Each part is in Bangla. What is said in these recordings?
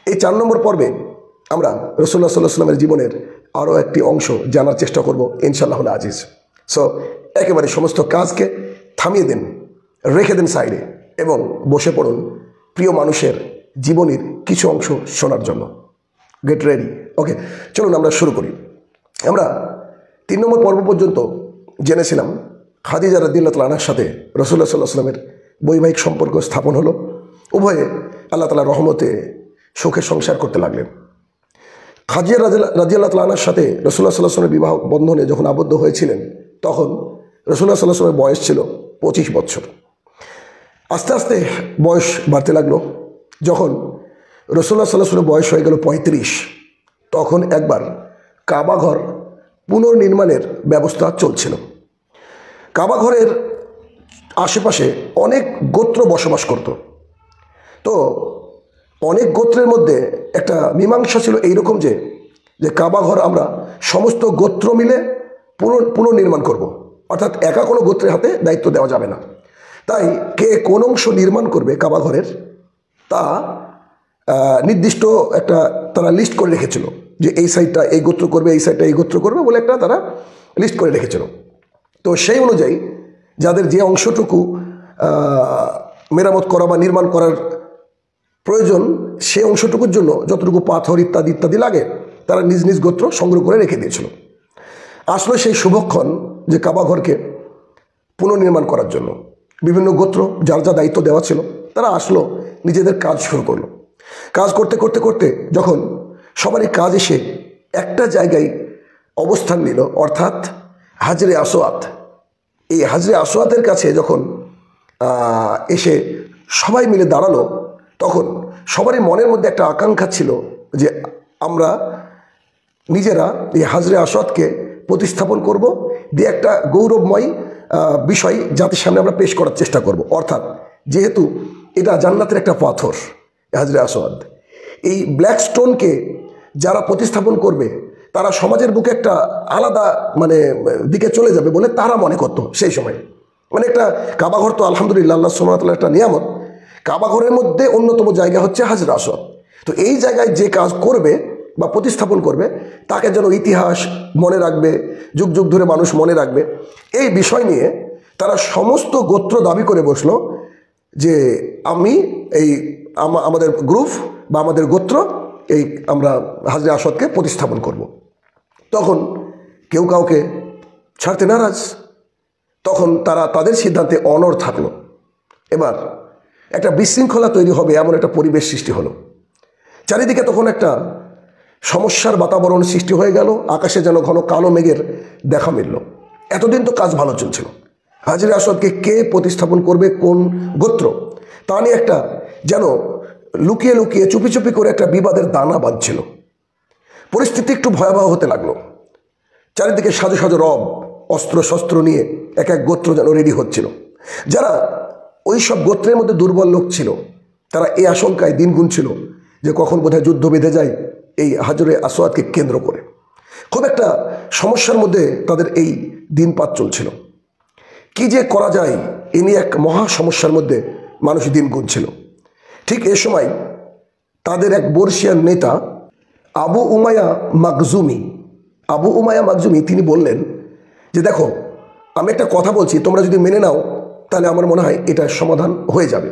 এই 4 নম্বর পর্বে আমরা রাসূলুল্লাহ সাল্লাল্লাহু আলাইহি ওয়াসাল্লামের জীবনের আরও একটি অংশ জানার চেষ্টা করব ইনশাআল্লাহুল আজিজ। সো একেবারে সমস্ত কাজকে থামিয়ে দিন, রেখে দিন সাইডে এবং বসে পড়ুন প্রিয় মানুষের জীবনের কিছু অংশ শোনার জন্য। Get ready. ওকে, চলুন আমরা শুরু করি। আমরা 3 নম্বর পর্ব পর্যন্ত জেনেছিলাম খাদিজা রাদিয়াল্লাহু তাআলা আনহার সাথে রাসূলুল্লাহ সাল্লাল্লাহু আলাইহি ওয়াসাল্লামের বৈবাহিক সম্পর্ক স্থাপন হলো। উভয়ে আল্লাহ তাআলার রহমতে সুখে সংসার করতে লাগলেন। খাদিজা রাদিয়াল্লাহু তাআলা আনহার সাথে রাসূলুল্লাহ সাল্লাল্লাহু আলাইহি ওয়াসাল্লামের বিবাহ বন্ধনে যখন আবদ্ধ হয়েছিলেন তখন রাসূলুল্লাহ সাল্লাল্লাহু আলাইহি ওয়াসাল্লামের বয়স ছিল 25 বছর। আস্তে আস্তে বয়স বাড়তে লাগলো। যখন রাসূলুল্লাহ সাল্লাল্লাহু আলাইহি ওয়াসাল্লামের বয়স হয়ে গেল 35, তখন একবার কাবা ঘর পুনর্নির্মাণের ব্যবস্থা চলছিল। কাবা ঘরের আশেপাশে অনেক গোত্র বসবাস করত। তো অনেক গোত্রের মধ্যে একটা মীমাংসা ছিল এইরকম যে কাবা ঘর আমরা সমস্ত গোত্র মিলে পুনর্নির্মাণ করব। অর্থাৎ একা কোনো গোত্রের হাতে দায়িত্ব দেওয়া যাবে না। তাই কে কোন অংশ নির্মাণ করবে কাবা ঘরের তা নির্দিষ্ট একটা তারা লিস্ট করে রেখেছিল যে এই সাইডটা এই গোত্র করবে, এই সাইডটা এই গোত্র করবে বলে একটা তারা লিস্ট করে রেখেছিল। তো সেই অনুযায়ী যাদের যে অংশটুকু মেরামত করা বা নির্মাণ করার প্রয়োজন সেই অংশটুকুর জন্য যতটুকু পাথর ইত্যাদি ইত্যাদি লাগে তারা নিজ নিজ গোত্র সংগ্রহ করে রেখে দিয়েছিল। আসলে সেই শুভক্ষণ যে কাবা ঘরকে পুনর্নির্মাণ করার জন্য বিভিন্ন গোত্র যার যা দায়িত্ব দেওয়া ছিল তারা আসলো, নিজেদের কাজ শুরু করলো। কাজ করতে করতে করতে যখন সবারই কাজ এসে একটা জায়গায় অবস্থান নিল, অর্থাৎ হাজরে আসওয়াদ, এই হাজরে আসওয়াদের কাছে যখন এসে সবাই মিলে দাঁড়ালো তখন সবারই মনের মধ্যে একটা আকাঙ্ক্ষা ছিল যে আমরা নিজেরা এই হাজরে আসওয়াদকে প্রতিস্থাপন করব, দিয়ে একটা গৌরবময় বিষয় জাতির সামনে আমরা পেশ করার চেষ্টা করব। অর্থাৎ যেহেতু এটা জান্নাতের একটা পাথর হাজরে আসওয়াদ, এই ব্ল্যাক স্টোনকে যারা প্রতিস্থাপন করবে তারা সমাজের বুকে একটা আলাদা দিকে চলে যাবে বলে তারা মনে করতো সেই সময়। একটা কাবাঘর তো আলহামদুলিল্লাহ আল্লাহ সুবহানাহু ওয়া তাআলার একটা নিয়ামত। কাবাঘরের মধ্যে অন্যতম জায়গা হচ্ছে হাজরে আসওয়াদ। তো এই জায়গায় যে কাজ করবে বা প্রতিস্থাপন করবে তাকে যেন ইতিহাস মনে রাখবে, যুগ যুগ ধরে মানুষ মনে রাখবে, এই বিষয় নিয়ে তারা সমস্ত গোত্র দাবি করে বসলো যে আমাদের গ্রুপ বা আমাদের গোত্র এই আমরা হাজরে আসওয়াদকে প্রতিস্থাপন করব। তখন কেউ কাউকে ছাড়তে নারাজ, তখন তারা তাদের সিদ্ধান্তে অনড় থাকলো। এবার একটা বিশৃঙ্খলা তৈরি হবে এমন একটা পরিবেশ সৃষ্টি হলো। চারিদিকে তখন একটা সমস্যার বাতাবরণ সৃষ্টি হয়ে গেল। আকাশে যেন ঘন কালো মেঘের দেখা মিলল। এতদিন তো কাজ ভালো চলছিল, হাজরে আসওয়াদকে কে প্রতিস্থাপন করবে, কোন গোত্র, তা নিয়ে একটা যেন লুকিয়ে লুকিয়ে চুপি চুপি করে একটা বিবাদের দানা বাঁধছিল। পরিস্থিতি একটু ভয়াবহ হতে লাগলো। চারিদিকে সাজো সাজো রব, অস্ত্র শস্ত্র নিয়ে এক এক গোত্র যেন রেডি হচ্ছিল। যারা ওই সব গোত্রের মধ্যে দুর্বল লোক ছিল তারা এই আশঙ্কায় দিন গুনছিল যে কখন বোধহয় যুদ্ধ বেঁধে যায় এই হাজরে আসওয়াদকে কেন্দ্র করে। খুব একটা সমস্যার মধ্যে তাদের এই দিনপাত চলছিল। কি যে করা যায় এ নিয়ে এক মহা সমস্যার মধ্যে মানুষ দিন গুনছিল। ঠিক এ সময় তাদের এক বর্ষিয়ান নেতা আবু উমাইয়া মাখজুমি তিনি বললেন যে দেখো, আমি একটা কথা বলছি, তোমরা যদি মেনে নাও তাহলে আমার মনে হয় এটা সমাধান হয়ে যাবে।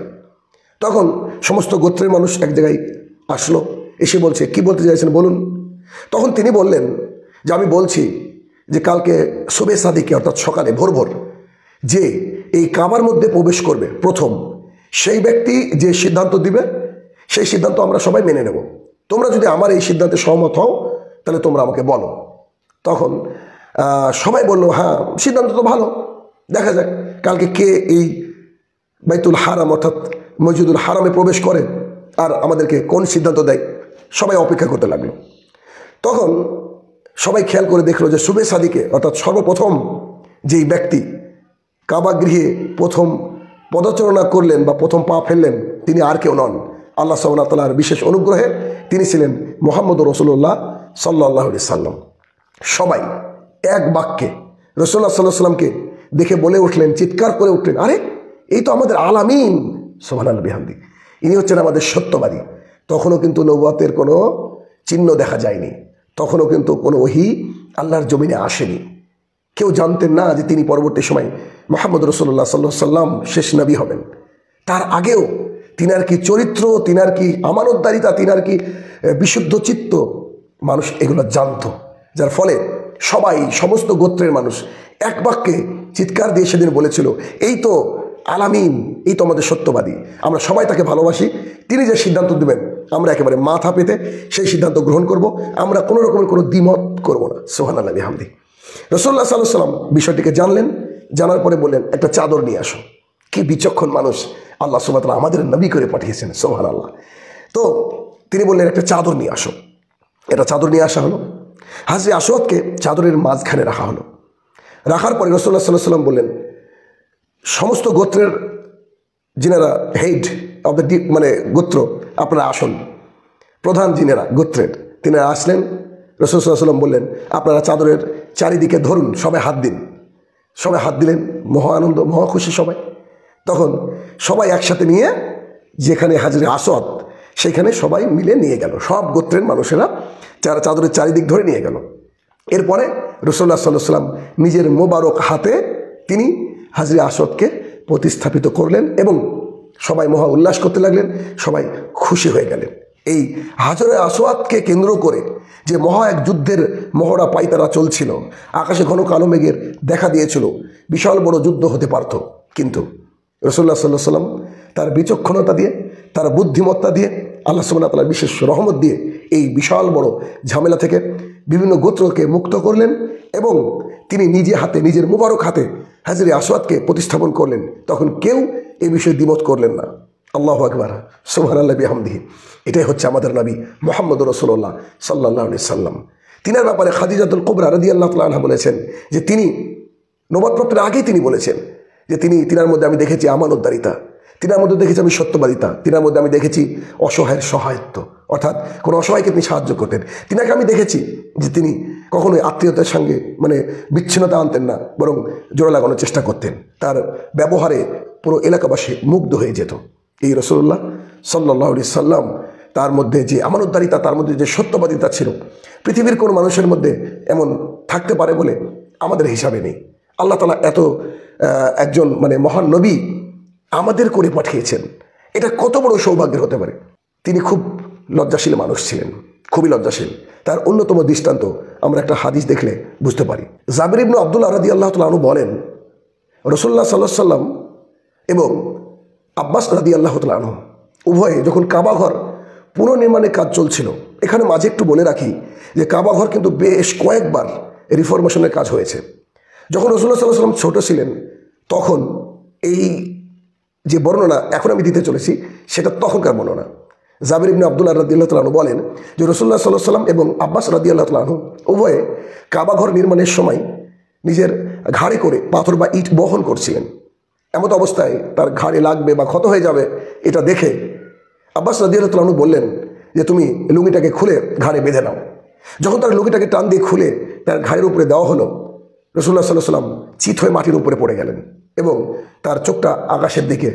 তখন সমস্ত গোত্রের মানুষ এক জায়গায় আসলো, এসে বলছে কি বলতে চাইছেন বলুন। তখন তিনি বললেন যে আমি বলছি যে কালকে সুবে সাদিকে অর্থাৎ সকালে ভোর ভোর যে এই কাবার মধ্যে প্রবেশ করবে প্রথম, সেই ব্যক্তি যে সিদ্ধান্ত দিবে সেই সিদ্ধান্ত আমরা সবাই মেনে নেব। তোমরা যদি আমার এই সিদ্ধান্তে সহমত হও তাহলে তোমরা আমাকে বলো। তখন সবাই বললো হ্যাঁ, সিদ্ধান্ত তো ভালো, দেখা যাক কালকে কে এই বাইতুল হারাম অর্থাৎ মসজিদুল হারামে প্রবেশ করে আর আমাদেরকে কোন সিদ্ধান্ত দেয়। সবাই অপেক্ষা করতে লাগলো। তখন সবাই খেয়াল করে দেখলো যে সুবে সাদিকে অর্থাৎ সর্বপ্রথম যেই ব্যক্তি কাবা গৃহে প্রথম পদচারণা করলেন বা প্রথম পা ফেললেন তিনি আর কেউ নন, আল্লাহ সুবহানাহু ওয়া তাআলার বিশেষ অনুগ্রহে তিনি ছিলেন মুহাম্মদুর রাসূলুল্লাহ সাল্লাল্লাহু আলাইহি সাল্লাম। সবাই এক বাক্যে রাসূলুল্লাহ সাল্লাল্লাহু আলাইহি সাল্লামকে দেখে বলে উঠলেন, চিৎকার করে উঠলেন, আরে এই তো আমাদের আল আমিন, সুবহানাল্লাহ বিহামদি, ইনি হচ্ছেন আমাদের সত্যবাদী। তখনও কিন্তু নবুয়তের কোনো চিহ্ন দেখা যায়নি, তখনও কিন্তু কোনো ওহী আল্লাহর জমিনে আসেনি। কেউ জানতেন না যে তিনি পরবর্তী সময় মুহাম্মদ রাসূলুল্লাহ সাল্লাল্লাহু আলাইহি ওয়াসাল্লাম শেষ নবী হবেন। তার আগেও তিনার কি চরিত্র, তিনার কি আমানতদারিতা, তিনার কি বিশুদ্ধ চিত্ত, মানুষ এগুলো জানতো। যার ফলে সবাই, সমস্ত গোত্রের মানুষ এক বাক্যে চিৎকার দিয়ে সেদিন বলেছিল, এই তো আলামিন, এই তো আমাদের সত্যবাদী, আমরা সবাই তাকে ভালোবাসি, তিনি যে সিদ্ধান্ত দেবেন আমরা একেবারে মাথা পেতে সেই সিদ্ধান্ত গ্রহণ করব, আমরা কোনো রকমের কোনো দ্বিমত করব না। সুবহানাল্লাহ বিহামদি। রাসূলুল্লাহ সাল্লাল্লাহু আলাইহি ওয়াসাল্লাম বিষয়টিকে জানলেন, জানার পরে বললেন, একটা চাদর নিয়ে আসো। কি বিচক্ষণ মানুষ, আল্লাহ সুবহানাহু ওয়া তাআলা আমাদের নবী করে পাঠিয়েছেন, সুবহানাল্লাহ। তো তিনি বললেন, একটা চাদর নিয়ে আসো। এটা চাদর নিয়ে আসা হলো, হাজরে আসওয়াদকে চাদরের মাঝখানে রাখা হলো। রাখার পরে রাসূলুল্লাহ সাল্লাল্লাহু আলাইহি ওয়াসাল্লাম বললেন, সমস্ত গোত্রের যিনারা হেড অব দ্য মানে গোত্র, আপনারা আসুন। প্রধান যিনারা গোত্রের তিনারা আসলেন। রাসূল সাল্লাল্লাহু আলাইহি ওয়াসাল্লাম বললেন, আপনারা চাদরের চারিদিকে ধরুন, সবাই হাত দিন। সবাই হাত দিলেন, মহা আনন্দ, মহা খুশি সবাই। তখন সবাই একসাথে নিয়ে যেখানে হাজরে আসওয়াদ, সেখানে সবাই মিলে নিয়ে গেল, সব গোত্রের মানুষেরা চাদরের চারিদিক ধরে নিয়ে গেল। এরপরে রাসূলুল্লাহ সাল্লাল্লাহু আলাইহি ওয়াসাল্লাম নিজের মোবারক হাতে তিনি হাজরে আসওয়াদকে প্রতিস্থাপিত করলেন এবং সবাই মহা উল্লাস করতে লাগলেন, সবাই খুশি হয়ে গেলেন। এই হাজরে আসওয়াদকে কেন্দ্র করে যে মহা এক যুদ্ধের মহড়া পাইতারা চলছিল, আকাশে ঘন কালো মেঘের দেখা দিয়েছিল, বিশাল বড় যুদ্ধ হতে পারত, কিন্তু রাসূলুল্লাহ সাল্লাল্লাহু আলাইহি ওয়াসাল্লাম তার বিচক্ষণতা দিয়ে, তার বুদ্ধিমত্তা দিয়ে, আল্লাহ সুবহানাহু ওয়া তাআলার বিশেষ রহমত দিয়ে এই বিশাল বড় ঝামেলা থেকে বিভিন্ন গোত্রকে মুক্ত করলেন এবং তিনি নিজে হাতে, নিজের মুবারক হাতে হাজরে আসওয়াদকে প্রতিস্থাপন করলেন। তখন কেউ এই বিষয়ে দ্বিমত করলেন না। আল্লাহু আকবার, সুবহানাল্লাহি বিহামদিহি। এটাই হচ্ছে আমাদের নবী মুহাম্মদুর রাসূলুল্লাহ সাল্লাল্লাহু আলাইহি সাল্লাম। তিনার ব্যাপারে খাদিজাতুল কুবরা রাদিয়াল্লাহু তাআলা আনহা বলেছেন যে তিনি নবুয়তের আগেই তিনি বলেছেন যে তিনার মধ্যে আমি দেখেছি আমানতদারিতা, তিনার মধ্যে দেখেছি আমি সত্যবাদিতা, তিনার মধ্যে আমি দেখেছি অসহায়ের সহায়ত্ব, অর্থাৎ কোনো অসহায়কে তিনি সাহায্য করতেন। তিনাকে আমি দেখেছি যে তিনি কখনোই আত্মীয়তার সঙ্গে মানে বিচ্ছিন্নতা আনতেন না, বরং জোড়া লাগানোর চেষ্টা করতেন। তার ব্যবহারে পুরো এলাকাবাসী মুগ্ধ হয়ে যেত। এই রাসূলুল্লাহ সাল্লাল্লাহু আলাইহি সাল্লাম, তার মধ্যে যে আমানতদারিতা, তার মধ্যে যে সত্যবাদিতা ছিল, পৃথিবীর কোনো মানুষের মধ্যে এমন থাকতে পারে বলে আমাদের হিসাবে নেই। আল্লাহ তাআলা এত একজন মানে মহান নবী আমাদের করে পাঠিয়েছেন, এটা কত বড় সৌভাগ্যের হতে পারে। তিনি খুব লজ্জাশীল মানুষ ছিলেন, খুবই লজ্জাশীল। তার অন্যতম দৃষ্টান্ত আমরা একটা হাদিস দেখলে বুঝতে পারি। জাবির ইবনে আব্দুল্লাহ রাদিয়াল্লাহু তাআলা আনহু বলেন, রাসূলুল্লাহ সাল্লাল্লাহু আলাইহি সাল্লাম এবং আব্বাস রাদিয়াল্লাহু তাআলা আনহু উভয়ে যখন কাবা ঘর পুনর্নির্মাণের কাজ চলছিল, এখানে মাঝে একটু বলে রাখি যে কাবা ঘর কিন্তু বেশ কয়েকবার রিফরমেশনের কাজ হয়েছে। যখন রাসূলুল্লাহ সাল্লাল্লাহু আলাইহি সাল্লাম ছোট ছিলেন, তখন এই যে বর্ণনা এখন আমি দিতে চলেছি সেটা তখনকার বর্ণনা। জাবির ইবনে আব্দুল্লাহ রাদিয়াল্লাহু তাআলা আনহু বলেন যে রাসূলুল্লাহ সাল্লাল্লাহু আলাইহি সাল্লাম এবং আব্বাস রাদিয়াল্লাহু তাআলা আনহু উভয়ে কাবা ঘর নির্মাণের সময় নিজের ঘাড়ে করে পাথর বা ইট বহন করছিলেন। এমত অবস্থায় তার ঘাড়ে লাগবে বা ক্ষত হয়ে যাবে, এটা দেখে আব্বাস রাদিয়াল্লাহু তাআলা আনহু বললেন যে তুমি লুঙ্গিটাকে খুলে ঘাড়ে বেঁধে নাও। যখন তার লুঙ্গিটাকে টান দিয়ে খুলে তার ঘাড়ের উপরে দেওয়া হলো, রাসূলুল্লাহ সাল্লাল্লাহু আলাইহি সাল্লাম চিত হয়ে মাটির উপরে পড়ে গেলেন এবং তার চোখটা আকাশের দিকে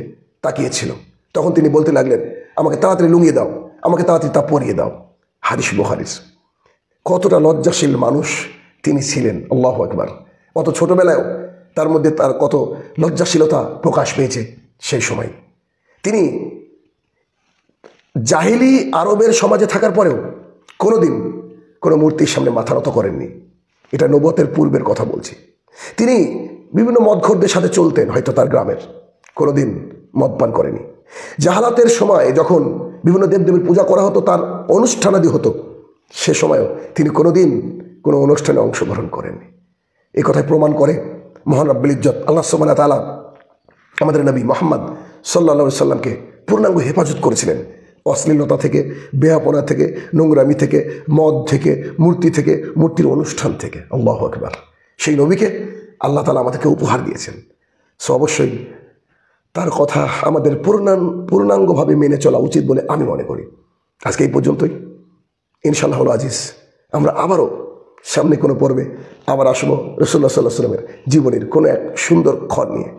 তাকিয়েছিল। তখন তিনি বলতে লাগলেন, আমাকে তাড়াতাড়ি লুঙ্গিয়ে দাও, আমাকে তাড়াতাড়ি তা পরিয়ে দাও। হাদিস বুখারীর। কতটা লজ্জাশীল মানুষ তিনি ছিলেন, আল্লাহু আকবার। অত ছোটবেলায়ও তার মধ্যে তার কত লজ্জাশীলতা প্রকাশ পেয়েছে সেই সময়। তিনি জাহিলি আরবের সমাজে থাকার পরেও কোনোদিন কোনো মূর্তির সামনে মাথা নত করেননি। এটা নবুয়তের পূর্বের কথা বলছি। তিনি বিভিন্ন মদখোরদের সাথে চলতেন, হয়তো তার গ্রামের, কোনোদিন মদ পান করেনি। জাহালাতের সময় যখন বিভিন্ন দেবদেবীর পূজা করা হতো, তার অনুষ্ঠানাদি হতো, সে সময়ও তিনি কোনোদিন কোনো অনুষ্ঠানে অংশগ্রহণ করেননি। এই কথায় প্রমাণ করে মহান রব্বুল ইজ্জত আল্লাহ সুবহানাহু ওয়া তাআলা আমাদের নবী মুহাম্মদ সাল্লাল্লাহু আলাইহি সাল্লামকে পূর্ণাঙ্গ হেফাজত করেছিলেন অশ্লীলতা থেকে, বেহাপনা থেকে, নোংরামি থেকে, মদ থেকে, মূর্তি থেকে, মূর্তির অনুষ্ঠান থেকে। আল্লাহু আকবার। সেই নবীকে আল্লাহ তাআলা আমাদেরকে উপহার দিয়েছেন। সো অবশ্যই তার কথা আমাদের পূর্ণাঙ্গভাবে মেনে চলা উচিত বলে আমি মনে করি। আজকে এই পর্যন্তই। ইনশাআল্লাহ আজিজ, আমরা আবারও সামনে কোনো পর্বে আবার আসবো রাসূলুল্লাহ সাল্লাল্লাহু আলাইহি ওয়াসাল্লামের জীবনের কোনো এক সুন্দর ক্ষণ নিয়ে।